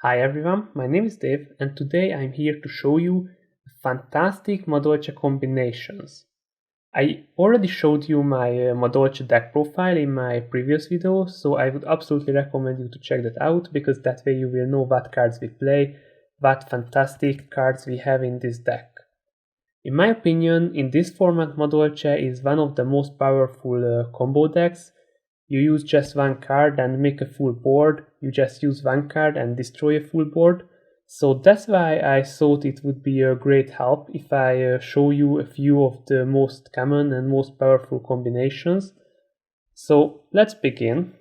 Hi everyone, my name is Dave and today I'm here to show you fantastic Madolche combinations. I already showed you my Madolche deck profile in my previous video, so I would absolutely recommend you to check that out because that way you will know what cards we play, what fantastic cards we have in this deck. In my opinion, in this format Madolche is one of the most powerful combo decks. You use just one card and make a full board, you just use one card and destroy a full board. So that's why I thought it would be a great help if I show you a few of the most common and most powerful combinations. So let's begin.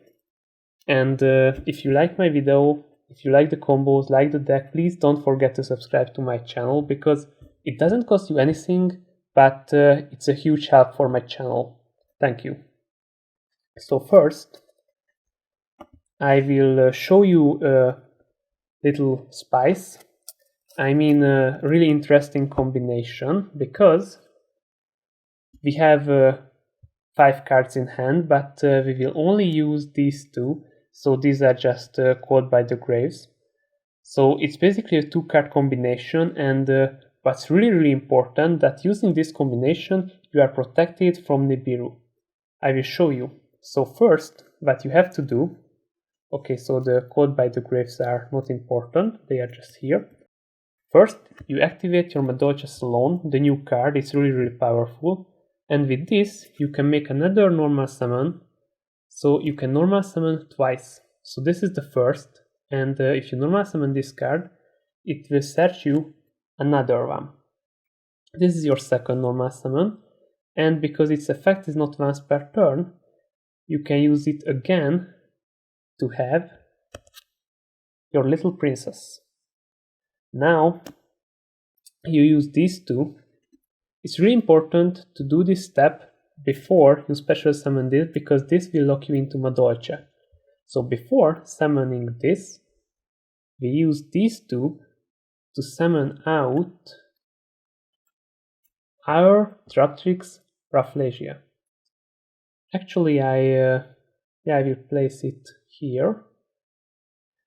And if you like my video, if you like the combos, like the deck, please don't forget to subscribe to my channel because it doesn't cost you anything, but it's a huge help for my channel. Thank you. So first, I will show you a little spice. I mean a really interesting combination because we have 5 cards in hand, but we will only use these 2. So these are just called by the graves. So it's basically a 2-card combination, and what's really important that using this combination you are protected from Nibiru. I will show you. So first, what you have to do, okay, so the code by the graves are not important, they are just here. First, you activate your Madolche Salon, the new card, it's really powerful, and with this you can make another normal summon, so you can normal summon twice. So this is the first, and if you normal summon this card, it will search you another one. This is your second normal summon, and because its effect is not once per turn, you can use it again to have your little princess. Now you use these 2. It's really important to do this step before you special summon this because this will lock you into Madolche. So before summoning this, we use these 2 to summon out our Traptrix Rafflesia. Actually, I will place it here.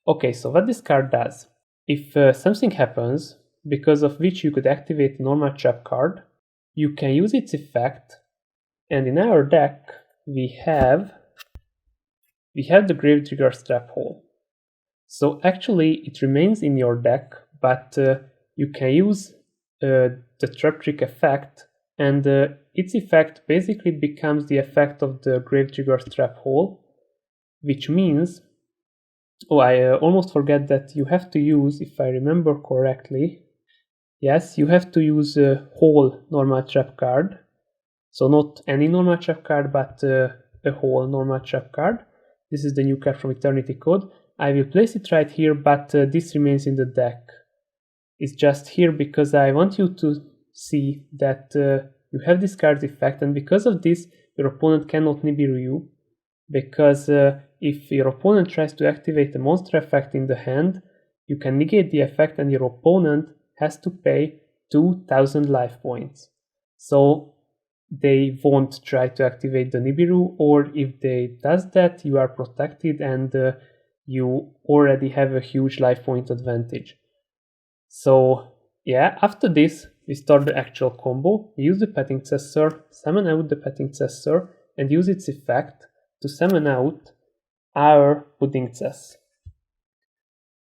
Okay, so what this card does, if something happens because of which you could activate normal trap card, you can use its effect, and in our deck we have the Grave Trigger's Trap Hole. So actually it remains in your deck, but you can use the Trap Trick effect, and its effect basically becomes the effect of the Grave Trigger's Trap Hole, which means, I almost forget that you have to use, if I remember correctly, yes, you have to use a whole normal trap card, so not any normal trap card, but a whole normal trap card. This is the new card from Eternity Code. I will place it right here, but this remains in the deck. It's just here because I want you to see that you have this card's effect, and because of this your opponent cannot Nibiru you, because if your opponent tries to activate a monster effect in the hand, you can negate the effect and your opponent has to pay 2000 life points. So they won't try to activate the Nibiru, or if they does that, you are protected and you already have a huge life point advantage. So yeah, after this we start the actual combo. We use the Petting Cessor, summon out the Petting Cessor, and use its effect to summon out our Pudding Cess.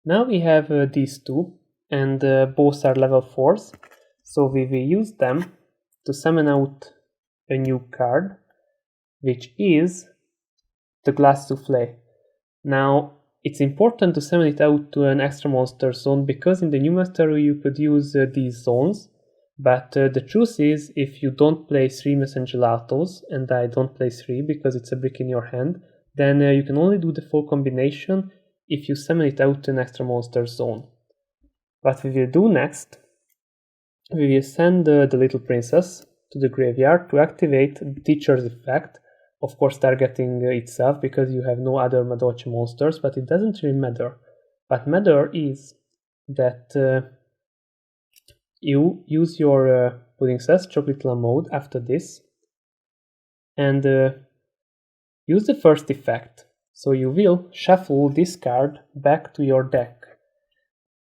Now we have these 2, and both are level 4s, so we will use them to summon out a new card, which is the Glass Souffle. Now it's important to summon it out to an extra monster zone because in the new master you could use these zones, but the truth is, if you don't play 3 Messengelatos, and I don't play 3 because it's a brick in your hand, then you can only do the full combination if you summon it out to an extra monster zone. What we will do next, we will send the little princess to the graveyard to activate the Teacher's effect, of course targeting itself because you have no other Madolche monsters, but it doesn't really matter. What matters is that you use your Pudding Cess Chocolate mode after this, and use the first effect. So you will shuffle this card back to your deck.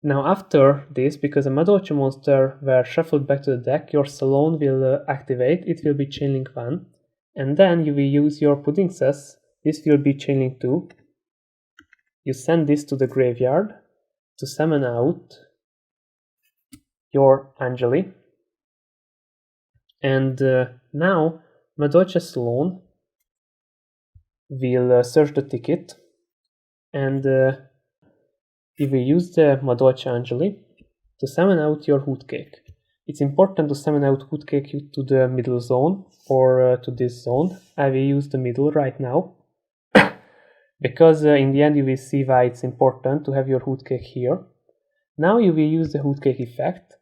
Now after this, because a Madolche monster were shuffled back to the deck, your Salon will activate, it will be chainlink 1, and then you will use your pudding cess, this will be chainlink 2. You send this to the graveyard to summon out your Angeli, and now Madolche Salon will search the ticket, and you will use the Madolche Angeli to summon out your Hootcake. It's important to summon out Hootcake to the middle zone or to this zone. I will use the middle right now because in the end you will see why it's important to have your Hootcake here. Now you will use the Hootcake effect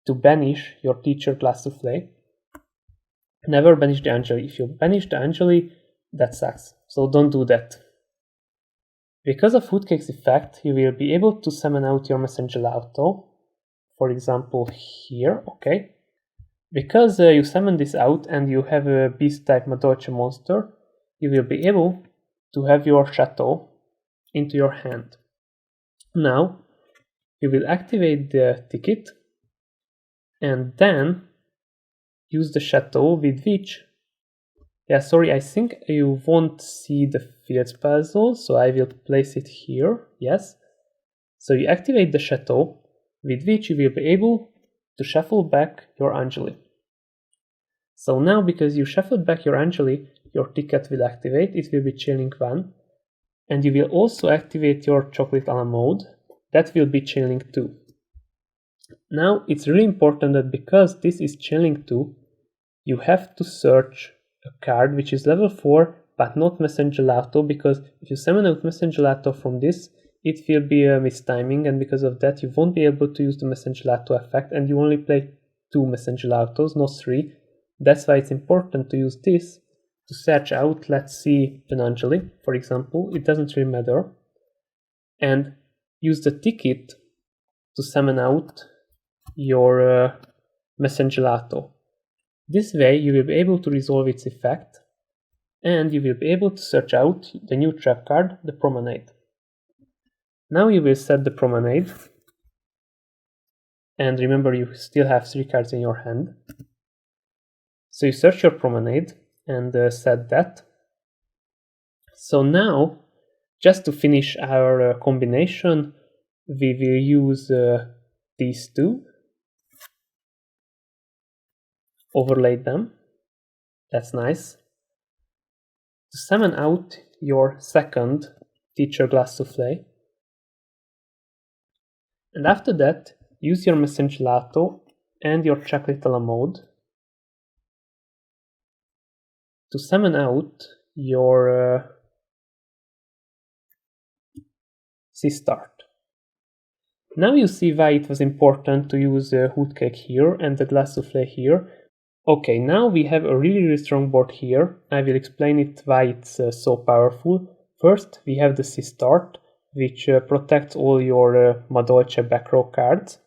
to banish your teacher Glass Souffle. Never banish the Angeli. If you banish the Angeli, that sucks, so don't do that. Because of Hootcake's effect, you will be able to summon out your Messenger Auto, for example here, okay? Because you summon this out and you have a beast-type Madolche monster, you will be able to have your Chateau into your hand. Now, you will activate the ticket and then use the Chateau, with which, I think you won't see the field puzzle, so I will place it here, yes. So you activate the Chateau, with which you will be able to shuffle back your Angeli. So now, because you shuffled back your Angeli, your ticket will activate, it will be chainlink 1, and you will also activate your Chocolate a la mode, that will be chainlink 2. Now, it's really important that because this is chainlink 2, you have to search a card which is level 4 but not Messenger Auto, because if you summon out Messenger Auto from this, it will be a mistiming, and because of that you won't be able to use the Messenger Auto effect, and you only play 2 Messenger Autos, not 3. That's why it's important to use this to search out, let's see, an Angeli, for example, it doesn't really matter, and use the ticket to summon out your Messenger Auto. This way you will be able to resolve its effect, and you will be able to search out the new trap card, the Promenade. Now you will set the Promenade, and remember you still have 3 cards in your hand. So you search your Promenade and set that. So now, just to finish our combination, we will use these two, overlay them, that's nice, to summon out your second teacher Glass Souffle, and after that use your Messenger Lato and your Chocolate a la mode to summon out your C-Start. Now you see why it was important to use Hootcake here and the Glass Souffle here. Okay, now we have a really strong board here. I will explain it why it's so powerful. First, we have the C-Start, which protects all your Madolche back row cards.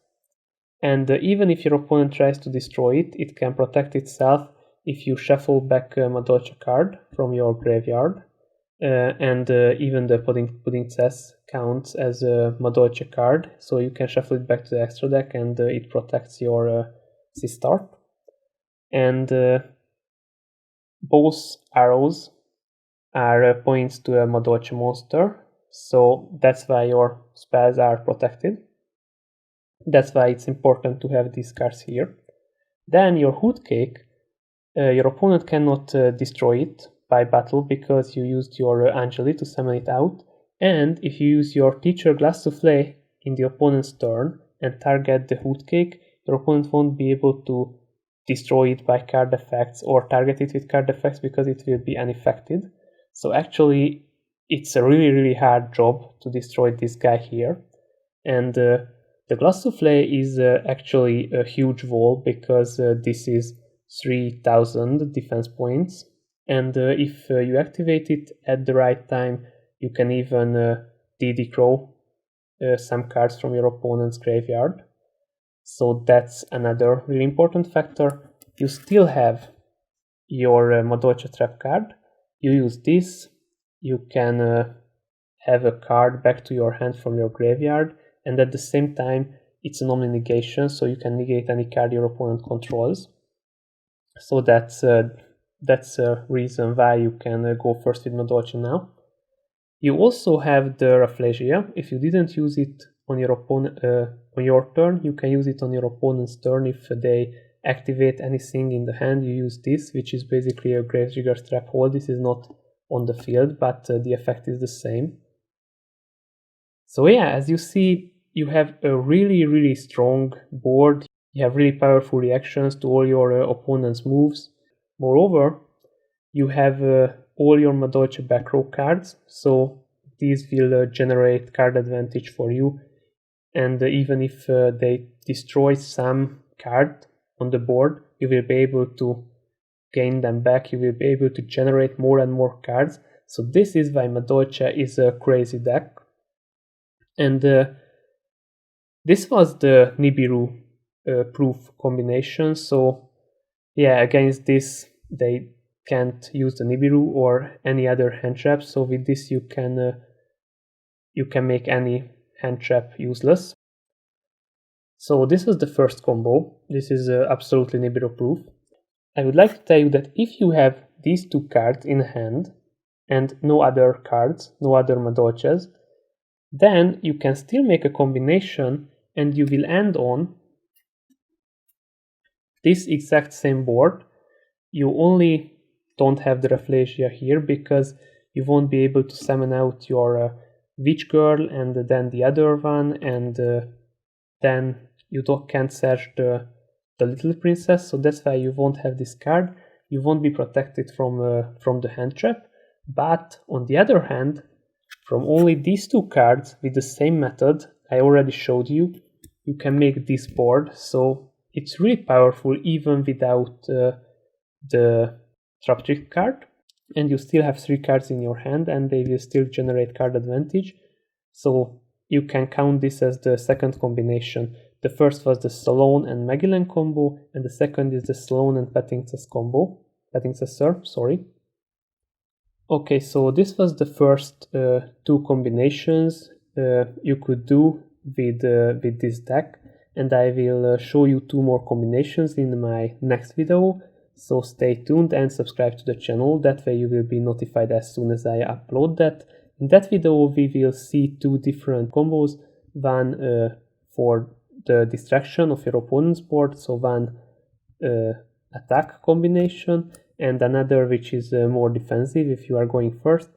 And even if your opponent tries to destroy it, it can protect itself if you shuffle back a Madolche card from your graveyard. And even the pudding cess counts as a Madolche card, so you can shuffle it back to the extra deck and it protects your C-Start. And both arrows are points to a Madolche monster, so that's why your spells are protected. That's why it's important to have these cards here. Then your Hootcake, your opponent cannot destroy it by battle because you used your Angeli to summon it out, and if you use your teacher Glass Souffle in the opponent's turn and target the Hootcake, your opponent won't be able to destroy it by card effects or target it with card effects because it will be unaffected. So actually it's a really hard job to destroy this guy here. And the Glass Souffle is actually a huge wall because this is 3000 defense points, and if you activate it at the right time, you can even DD Crow some cards from your opponent's graveyard. So that's another really important factor. You still have your Madolche trap card. You use this, you can have a card back to your hand from your graveyard, and at the same time it's an omni negation, so you can negate any card your opponent controls. So that's a reason why you can go first with Madolche now. You also have the Rafflesia. If you didn't use it on your opponent on your turn, you can use it on your opponent's turn. If they activate anything in the hand, you use this, which is basically a Gravedigger's Trap Hole. This is not on the field, but the effect is the same. So yeah, as you see, you have a really strong board. You have really powerful reactions to all your opponent's moves. Moreover, you have all your Madolche back row cards, so these will generate card advantage for you. And even if they destroy some card on the board, you will be able to gain them back. You will be able to generate more and more cards. So this is why Madolche is a crazy deck. And this was the Nibiru proof combination. So yeah, against this they can't use the Nibiru or any other hand trap. So with this you can make any hand trap useless. So this was the first combo. This is absolutely Nibiru proof. I would like to tell you that if you have these two cards in hand and no other cards, no other Madolches, then you can still make a combination and you will end on this exact same board. You only don't have the Rafflesia here because you won't be able to summon out your Witch Girl and then the other one, and then you can't search the Little Princess, so that's why you won't have this card. You won't be protected from the hand trap. But on the other hand, from only these two cards with the same method I already showed you, you can make this board. So it's really powerful even without the Trap Trick card. And you still have 3 cards in your hand and they will still generate card advantage. So you can count this as the second combination. The first was the Sloan and Magellan combo, and the second is the Sloan and Pettingses combo. Pettingses, sorry. Okay, so this was the first 2 combinations you could do with this deck, and I will show you 2 more combinations in my next video. So stay tuned and subscribe to the channel, that way you will be notified as soon as I upload that. In that video we will see 2 different combos, one for the distraction of your opponent's board, so one attack combination, and another which is more defensive if you are going first.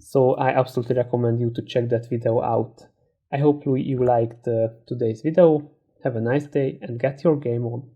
So I absolutely recommend you to check that video out. I hope you liked today's video. Have a nice day and get your game on.